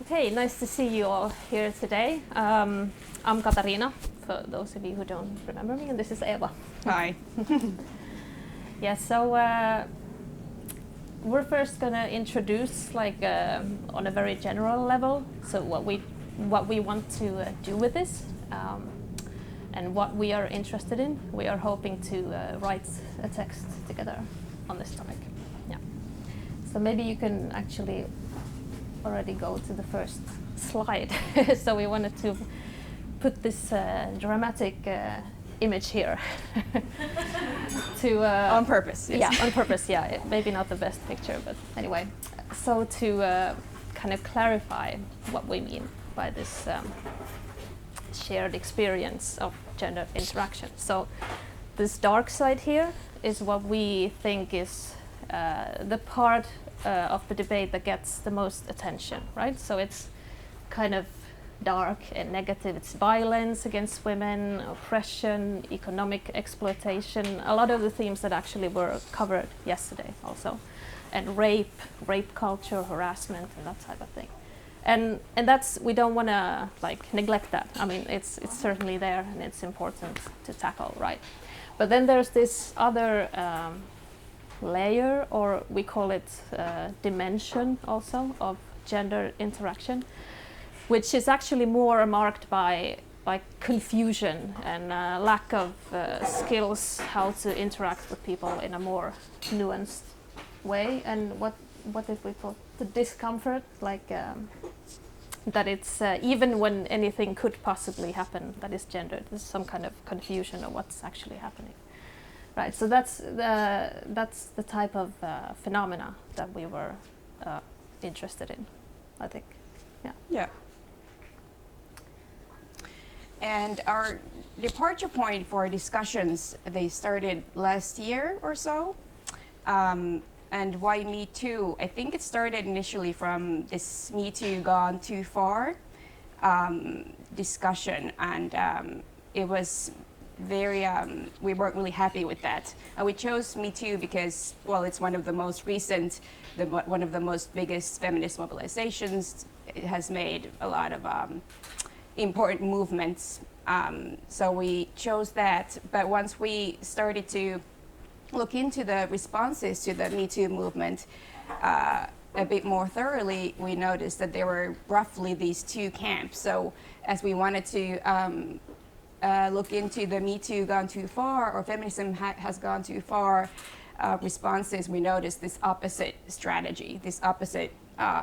Okay, nice to see you all here today. I'm Katarina, for those of you who don't remember me, and this is Eeva. Hi. Yeah, so we're first gonna introduce, on a very general level, so what we want to do with this, and what we are interested in. We are hoping to write a text together on this topic. Yeah. So maybe you can actually already go to the first slide. So we wanted to put this dramatic image here. On purpose. Yes. Yeah, on purpose. Yeah, maybe not the best picture, but anyway. So to kind of clarify what we mean by this shared experience of gender interaction. So this dark side here is what we think is the part of the debate that gets the most attention, right? So it's kind of dark and negative. It's violence against women, oppression, economic exploitation, a lot of the themes that actually were covered yesterday also, and rape culture, harassment, and that type of thing. And that's, we don't want to neglect that. I mean, it's certainly there and it's important to tackle, right? But then there's this other layer, or we call it dimension also, of gender interaction, which is actually more marked by confusion and lack of skills how to interact with people in a more nuanced way. And what if we put the discomfort, that it's even when anything could possibly happen that is gendered, there's some kind of confusion of what's actually happening. Right, so that's the type of phenomena that we were interested in, I think. Yeah. Yeah. And our departure point for discussions, they started last year or so. And why Me Too? I think it started initially from this Me Too gone too far discussion, and it was very, we weren't really happy with that. We chose Me Too because, well, it's one of the most recent, one of the most biggest feminist mobilizations. It has made a lot of important movements. So we chose that. But once we started to look into the responses to the Me Too movement a bit more thoroughly, we noticed that there were roughly these two camps. So as we wanted to look into the Me Too gone too far, or feminism has gone too far responses, we noticed this opposite strategy, this opposite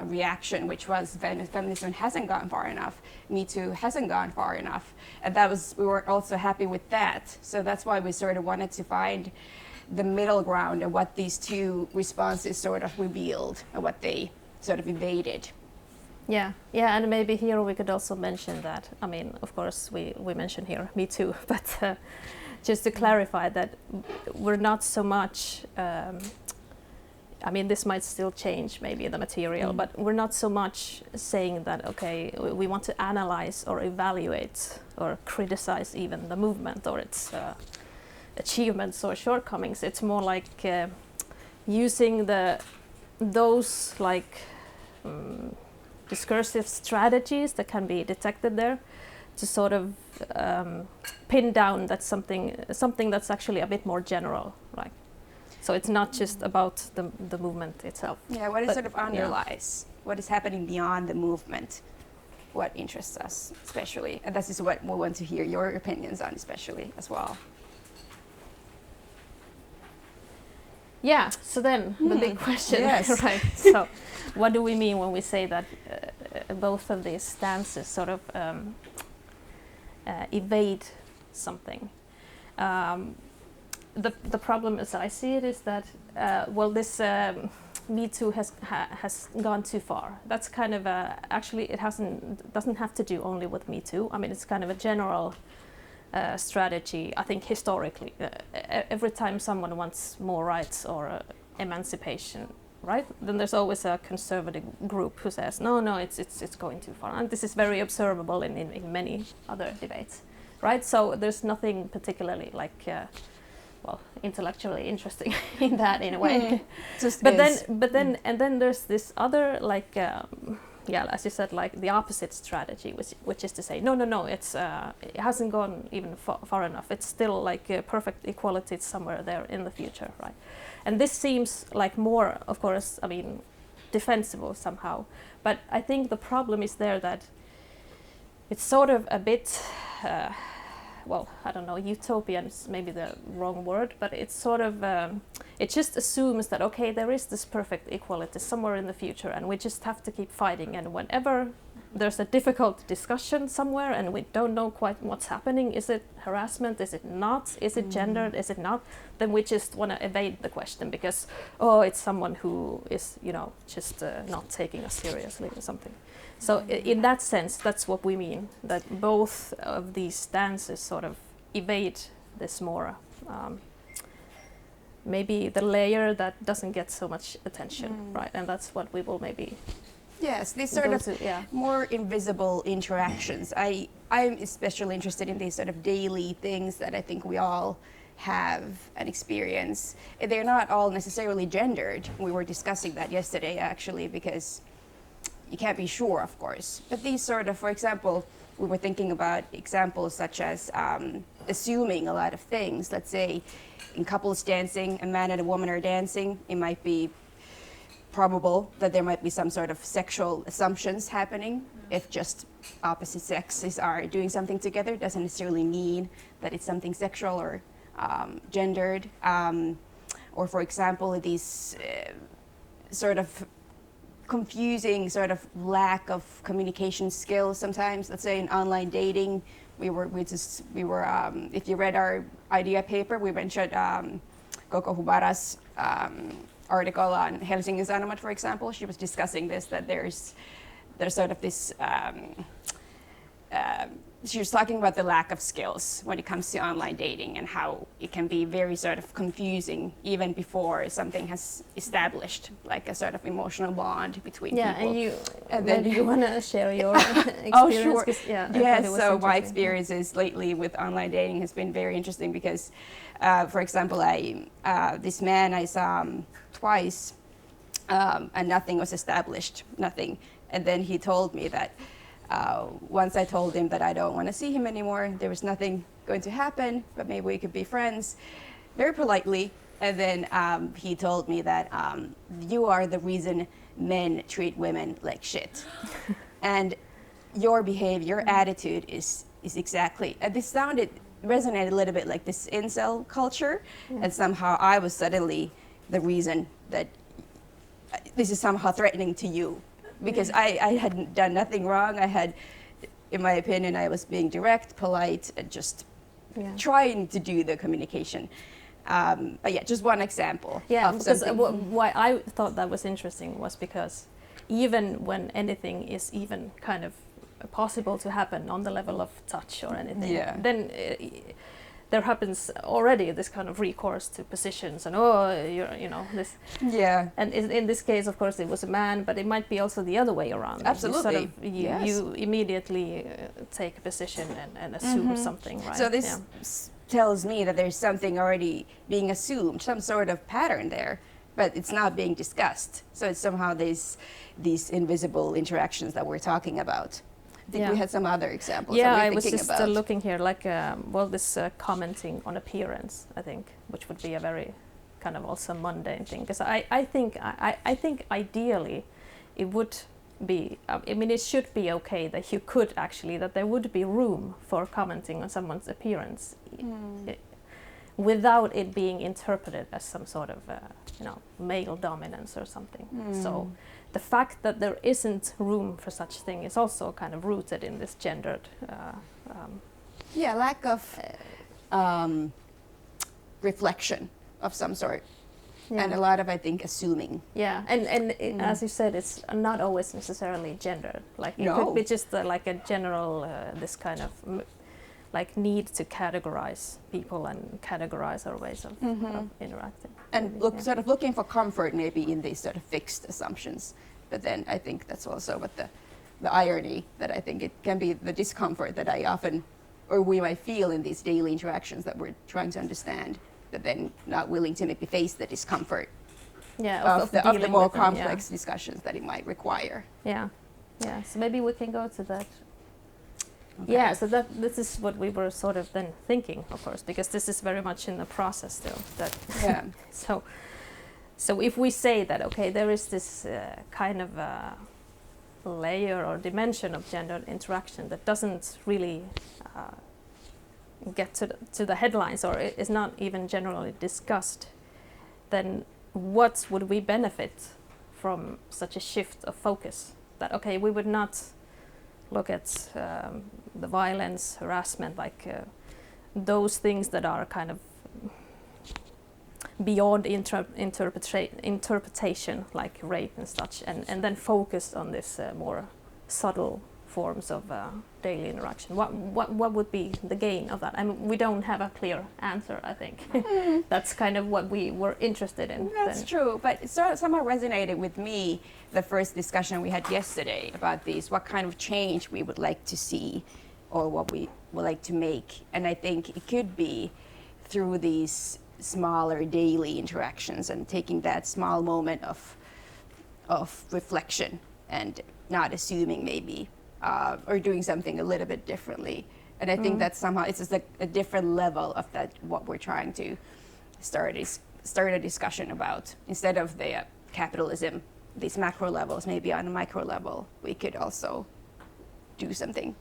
reaction, which was feminism hasn't gone far enough, Me Too hasn't gone far enough. And that was, we weren't also happy with that. So that's why we sort of wanted to find the middle ground of what these two responses sort of revealed and what they sort of evaded. Yeah, and maybe here we could also mention that, I mean, of course we mention here Me Too, but just to clarify that we're not so much, I mean, this might still change maybe the material, but we're not so much saying that, okay, we want to analyze or evaluate or criticize even the movement or its achievements or shortcomings. It's more like using those discursive strategies that can be detected there to sort of pin down that something that's actually a bit more general, like. So it's not just about the movement itself. Yeah, what is sort of underlies, what is happening beyond the movement, what interests us especially, and this is what we want to hear your opinions on especially as well. Yeah, so then the big question, yes. Right? So what do we mean when we say that both of these stances sort of evade something? The problem, as I see it, is that this Me Too has gone too far. That's kind of actually it doesn't have to do only with Me Too. I mean, it's kind of a general strategy. I think historically, every time someone wants more rights or emancipation, right? Then there's always a conservative group who says no, it's going too far, and this is very observable in many other debates, right? So there's nothing particularly intellectually interesting in that in a way. But then there's this other yeah, as you said, like the opposite strategy, which is to say, no, it's it hasn't gone even far enough. It's still like perfect equality somewhere there in the future, right? And this seems like more, of course, I mean, defensible somehow. But I think the problem is there that it's sort of a bit, well, I don't know, utopian is maybe the wrong word, but it's sort of, it just assumes that, okay, there is this perfect equality somewhere in the future and we just have to keep fighting, and whenever there's a difficult discussion somewhere and we don't know quite what's happening, is it harassment, is it not, is it gendered, is it not, then we just want to evade the question because, oh, it's someone who is, you know, just not taking us seriously or something. So in that sense, that's what we mean, that both of these stances sort of evade this more, maybe the layer that doesn't get so much attention, right? And that's what we will maybe... Yes, these sort of more invisible interactions. I'm especially interested in these sort of daily things that I think we all have an experience. They're not all necessarily gendered. We were discussing that yesterday, actually, because you can't be sure, of course. But these sort of, for example, we were thinking about examples such as assuming a lot of things. Let's say in couples dancing, a man and a woman are dancing, it might be probable that there might be some sort of sexual assumptions happening. If just opposite sexes are doing something together, doesn't necessarily mean that it's something sexual or gendered. Or for example, these sort of confusing sort of lack of communication skills sometimes. Let's say in online dating, we were if you read our idea paper, we mentioned Koko Hubara's article on Helsingin Sanomat, for example. She was discussing this, that there's sort of this, she was talking about the lack of skills when it comes to online dating and how it can be very sort of confusing even before something has established like a sort of emotional bond between people. And then you want to share your experience? Oh, sure. Yeah, so my experiences lately with online dating has been very interesting because, for example, this man I saw twice and nothing was established, nothing. And then he told me that once I told him that I don't want to see him anymore, there was nothing going to happen, but maybe we could be friends, very politely. And then he told me that you are the reason men treat women like shit. And your behavior, your attitude is exactly, this resonated a little bit like this incel culture. And somehow I was suddenly the reason that this is somehow threatening to you. Because I had done nothing wrong. I had, in my opinion, I was being direct, polite, and just trying to do the communication. But yeah, just one example. Yeah, of because something. why I thought that was interesting was because even when anything is even kind of possible to happen on the level of touch or anything, then there happens already this kind of recourse to positions and you know this. Yeah. And in this case, of course, it was a man, but it might be also the other way around. Absolutely. You immediately take a position and assume something, right? So this tells me that there's something already being assumed, some sort of pattern there, but it's not being discussed. So it's somehow these invisible interactions that we're talking about. I think we had some other examples. Yeah, I was just looking here, like, this commenting on appearance, I think, which would be a very kind of also mundane thing. Because I think ideally it would be, I mean, it should be okay that you could actually, that there would be room for commenting on someone's appearance without it being interpreted as some sort of, male dominance or something. So the fact that there isn't room for such thing is also kind of rooted in this gendered... lack of reflection of some sort. Yeah. And a lot of, I think, assuming. Yeah, and as you said, it's not always necessarily gendered. Like, it could be just like a general, this kind of like need to categorize people and categorize our ways of interacting. And sort of looking for comfort maybe in these sort of fixed assumptions. But then I think that's also what the irony, that I think it can be the discomfort that I often, or we might feel in these daily interactions that we're trying to understand, but then not willing to maybe face the discomfort of the more complex discussions that it might require. Yeah. Yeah, so maybe we can go to that. Okay. Yeah, so this is what we were sort of then thinking, of course, because this is very much in the process still. That Yeah. so if we say that, okay, there is this kind of layer or dimension of gender interaction that doesn't really get to the headlines or is not even generally discussed, then what would we benefit from such a shift of focus? That, okay, we would not look at the violence, harassment, like those things that are kind of beyond interpretation, like rape and such, and then focus on this more subtle forms of daily interaction. What would be the gain of that? I mean, we don't have a clear answer, I think. That's kind of what we were interested in. That's true, but it somehow resonated with me, the first discussion we had yesterday about these, what kind of change we would like to see or what we would like to make. And I think it could be through these smaller daily interactions and taking that small moment of reflection and not assuming maybe or doing something a little bit differently. And I think that somehow it's just like a different level of that what we're trying to start a discussion about. Instead of the capitalism, these macro levels, maybe on a micro level, we could also do something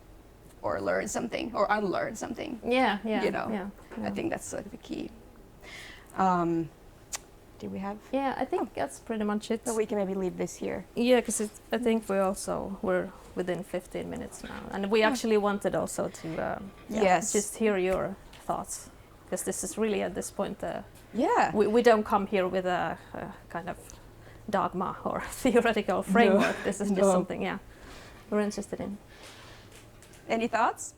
or learn something or unlearn something. Yeah. You know, Yeah. I think that's sort of the key. Do we have? Yeah, I think that's pretty much it. So we can maybe leave this here. Yeah, because I think we're within 15 minutes now, and we actually wanted also to Yes. just hear your thoughts, because this is really at this point Yeah. we don't come here with a kind of dogma or theoretical framework. This is just No. something we're interested in. Any thoughts?